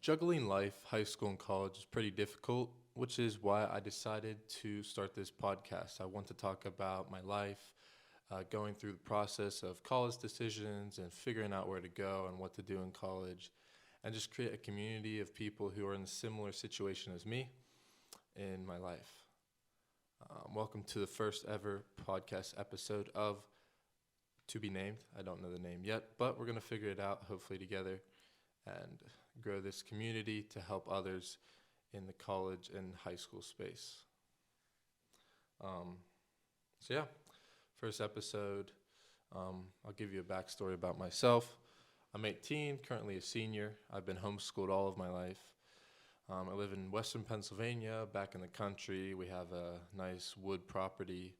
Juggling life, high school, and college is pretty difficult, which is why I decided to start this podcast. I want to talk about my life, going through the process of college decisions and figuring out where to go and what to do in college, and just create a community of people who are in a similar situation as me in my life. Welcome to the first ever podcast episode of To Be Named. I don't know the name yet, but we're going to figure it out hopefully together and grow this community to help others in the college and high school space. Um, so, first episode, I'll give you a backstory about myself. I'm 18, currently a senior. I've been homeschooled all of my life. I live in Western Pennsylvania, back in the country. We have a nice wood property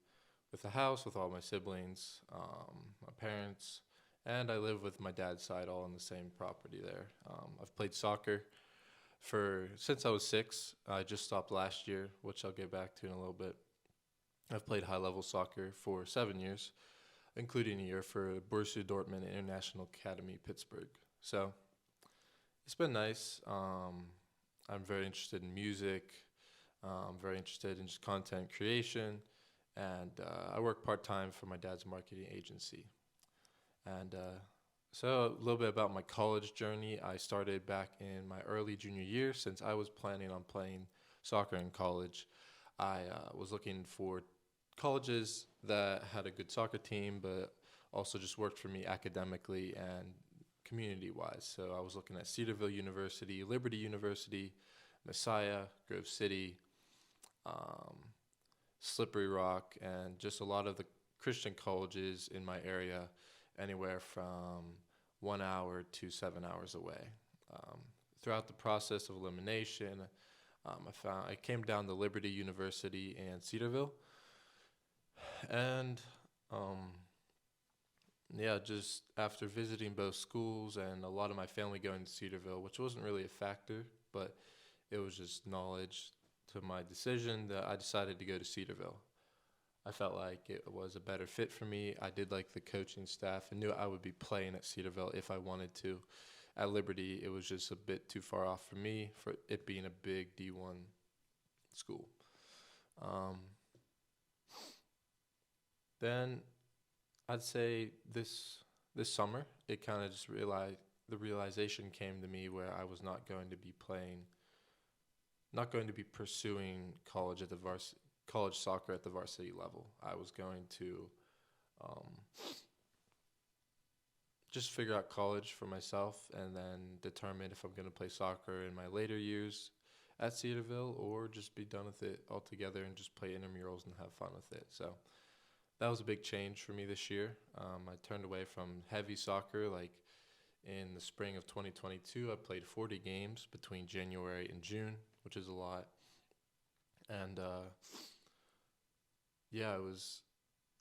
with a house with all my siblings, my parents, and I live with my dad's side all on the same property there. I've played soccer since I was 6. I just stopped last year, which I'll get back to in a little bit. I've played high-level soccer for 7 years, including a year for Borussia Dortmund International Academy, Pittsburgh. So it's been nice. I'm very interested in music. I'm very interested in just content creation. And I work part-time for my dad's marketing agency. And so a little bit about my college journey. I started back in my early junior year since I was planning on playing soccer in college. I was looking for colleges that had a good soccer team, but also just worked for me academically and community-wise. So I was looking at Cedarville University, Liberty University, Messiah, Grove City, um, Slippery Rock, and just a lot of the Christian colleges in my area, anywhere from 1 hour to 7 hours away. Throughout the process of elimination, I came down to Liberty University in Cedarville, and just after visiting both schools and a lot of my family going to Cedarville, which wasn't really a factor, but it was just knowledge to my decision that I decided to go to Cedarville. I felt like it was a better fit for me. I did like the coaching staff and knew I would be playing at Cedarville if I wanted to. At Liberty, it was just a bit too far off for me, for it being a big D1 school. Um, then I'd say this summer, it kind of just the realization came to me where I was not going to be pursuing college soccer at the varsity level. I was going to um, just figure out college for myself and then determine if I'm going to play soccer in my later years at Cedarville or just be done with it altogether and just play intramurals and have fun with it. So that was a big change for me this year. I turned away from heavy soccer. Like in the spring of 2022, I played 40 games between January and June, which is a lot. And it was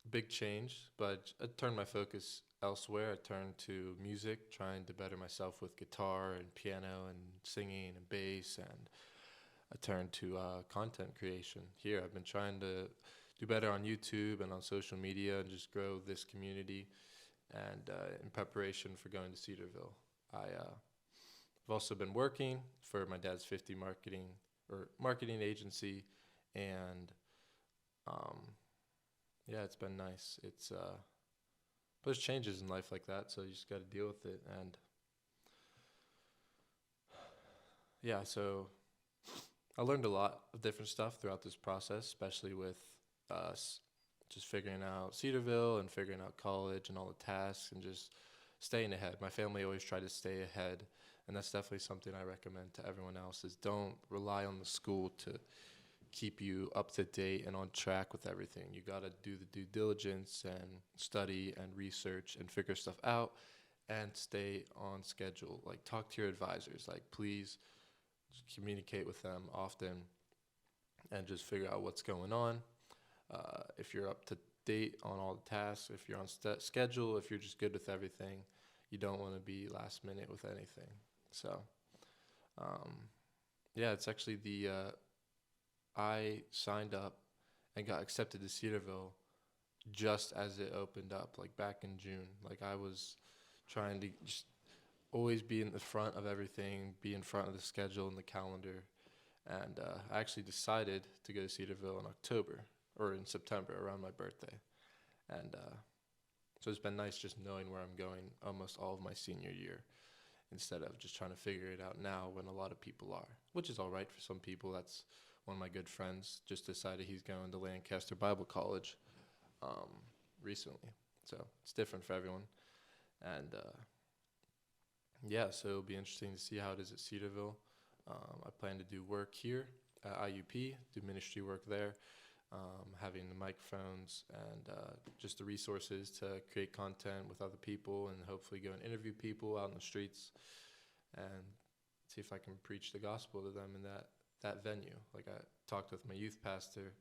a big change, but I turned my focus elsewhere. I turned to music, trying to better myself with guitar and piano and singing and bass, and I turned to content creation. Here, I've been trying to do better on YouTube and on social media and just grow this community. And in preparation for going to Cedarville, I've also been working for my dad's 50 marketing agency, and it's been nice. But there's changes in life like that, so you just got to deal with it. And so I learned a lot of different stuff throughout this process, especially with us just figuring out Cedarville and figuring out college and all the tasks and just staying ahead. My family always tried to stay ahead, and that's definitely something I recommend to everyone else is don't rely on the school to keep you up to date and on track with everything. You got to do the due diligence and study and research and figure stuff out and stay on schedule. Like talk to your advisors. Like please communicate with them often and just figure out what's going on. If you're up to date on all the tasks, if you're on schedule, if you're just good with everything, you don't want to be last minute with anything. So, it's actually I signed up and got accepted to Cedarville just as it opened up, like back in June. Like I was trying to just always be in the front of everything, be in front of the schedule and the calendar. And I actually decided to go to Cedarville in October or in September around my birthday. And so it's been nice just knowing where I'm going almost all of my senior year instead of just trying to figure it out now when a lot of people are, which is all right for some people. That's one of my good friends just decided he's going to Lancaster Bible College um, recently. So it's different for everyone. And yeah, so it'll be interesting to see how it is at Cedarville. I plan to do work here at IUP, do ministry work there, having the microphones and just the resources to create content with other people and hopefully go and interview people out in the streets and see if I can preach the gospel to them in that venue. Like I talked with my youth pastor,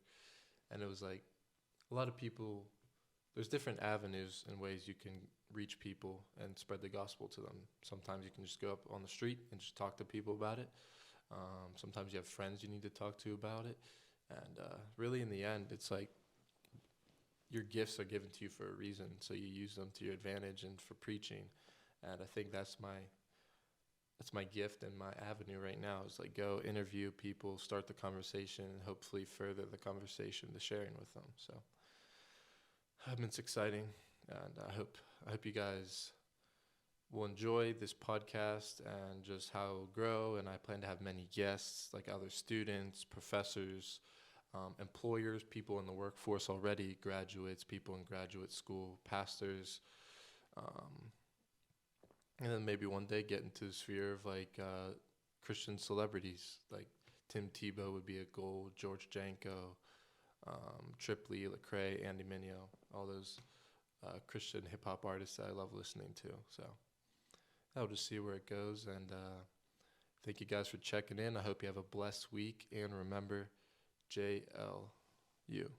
and it was like a lot of people, there's different avenues and ways you can reach people and spread the gospel to them. Sometimes you can just go up on the street and just talk to people about it. Sometimes you have friends you need to talk to about it. And really in the end, it's like your gifts are given to you for a reason, so you use them to your advantage and for preaching. And I think that's my gift and my avenue right now is like go interview people, start the conversation, and hopefully further the conversation, the sharing with them. So it's exciting, and I hope you guys will enjoy this podcast and just how it'll grow. And I plan to have many guests, like other students, professors, employers, people in the workforce already, graduates, people in graduate school, pastors, and then maybe one day get into the sphere of like Christian celebrities. Like Tim Tebow would be a goal, George Janko, Trip Lee, Lecrae, Andy Mineo, all those Christian hip-hop artists that I love listening to. So I'll just see where it goes, and thank you guys for checking in. I hope you have a blessed week, and remember, JLU.